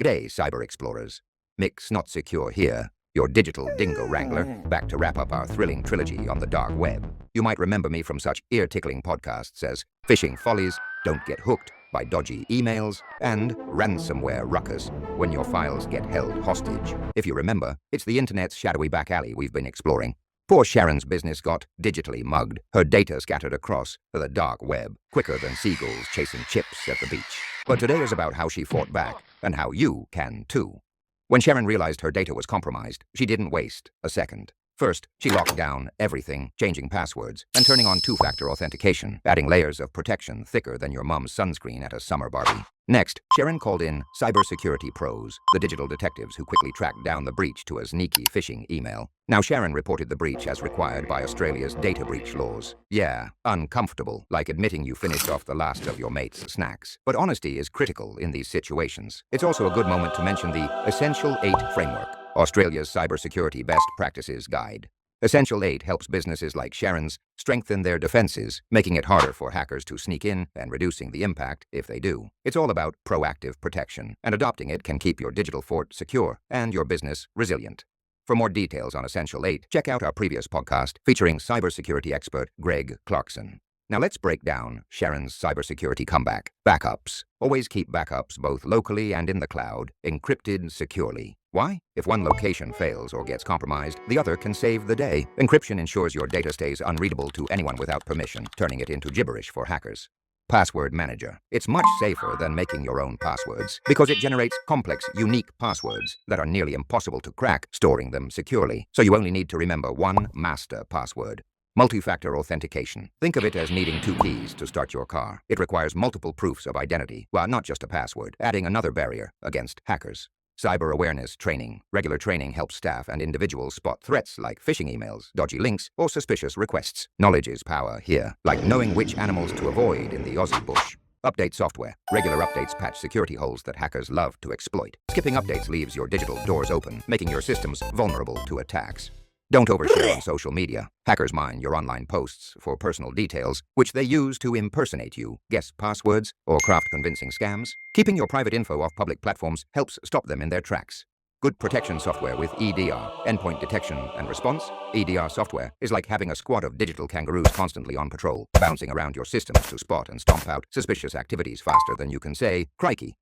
G'day, cyber explorers. Mick's not secure here, your digital dingo wrangler, back to wrap up our thrilling trilogy on the dark web. You might remember me from such ear-tickling podcasts as Phishing Follies, Don't Get Hooked by Dodgy Emails, and Ransomware Ruckus, when your files get held hostage. If you remember, it's the internet's shadowy back alley we've been exploring. Poor Sharon's business got digitally mugged, her data scattered across the dark web, quicker than seagulls chasing chips at the beach. But today is about how she fought back, and how you can too. When Sharon realized her data was compromised, she didn't waste a second. First, she locked down everything, changing passwords, and turning on two-factor authentication, adding layers of protection thicker than your mom's sunscreen at a summer barbie. Next, Sharon called in cybersecurity pros, the digital detectives who quickly tracked down the breach to a sneaky phishing email. Now Sharon reported the breach as required by Australia's data breach laws. Yeah, uncomfortable, like admitting you finished off the last of your mate's snacks. But honesty is critical in these situations. It's also a good moment to mention the Essential 8 framework, Australia's cybersecurity best practices guide. Essential 8 helps businesses like Sharon's strengthen their defenses, making it harder for hackers to sneak in and reducing the impact if they do. It's all about proactive protection, and adopting it can keep your digital fort secure and your business resilient. For more details on Essential 8, check out our previous podcast featuring cybersecurity expert Greg Clarkson. Now let's break down Sharon's cybersecurity comeback. Backups. Always keep backups both locally and in the cloud, encrypted securely. Why? If one location fails or gets compromised, the other can save the day. Encryption ensures your data stays unreadable to anyone without permission, turning it into gibberish for hackers. Password Manager. It's much safer than making your own passwords because it generates complex, unique passwords that are nearly impossible to crack, storing them securely. So you only need to remember one master password. Multi-factor authentication. Think of it as needing two keys to start your car. It requires multiple proofs of identity, well, not just a password, adding another barrier against hackers. Cyber awareness training. Regular training helps staff and individuals spot threats like phishing emails, dodgy links, or suspicious requests. Knowledge is power here, like knowing which animals to avoid in the Aussie bush. Update software. Regular updates patch security holes that hackers love to exploit. Skipping updates leaves your digital doors open, making your systems vulnerable to attacks. Don't overshare on social media. Hackers mine your online posts for personal details, which they use to impersonate you, guess passwords, or craft convincing scams. Keeping your private info off public platforms helps stop them in their tracks. Good protection software with EDR, endpoint detection and response. EDR software is like having a squad of digital kangaroos constantly on patrol, bouncing around your systems to spot and stomp out suspicious activities faster than you can say, crikey.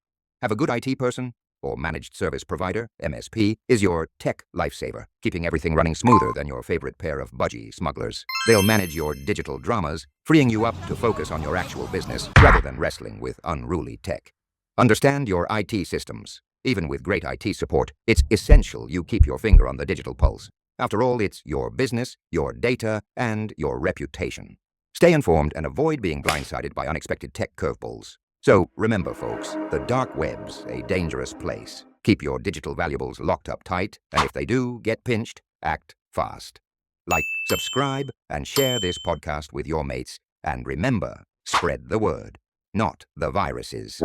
Have a good IT person or managed service provider, MSP, is your tech lifesaver, keeping everything running smoother than your favorite pair of budgie smugglers. They'll manage your digital dramas, freeing you up to focus on your actual business rather than wrestling with unruly tech. Understand your IT systems. Even with great IT support, it's essential you keep your finger on the digital pulse. After all, it's your business, your data, and your reputation. Stay informed and avoid being blindsided by unexpected tech curveballs. So remember, folks, the dark web's a dangerous place. Keep your digital valuables locked up tight, and if they do get pinched, act fast. Like, subscribe, and share this podcast with your mates. And remember, spread the word, not the viruses.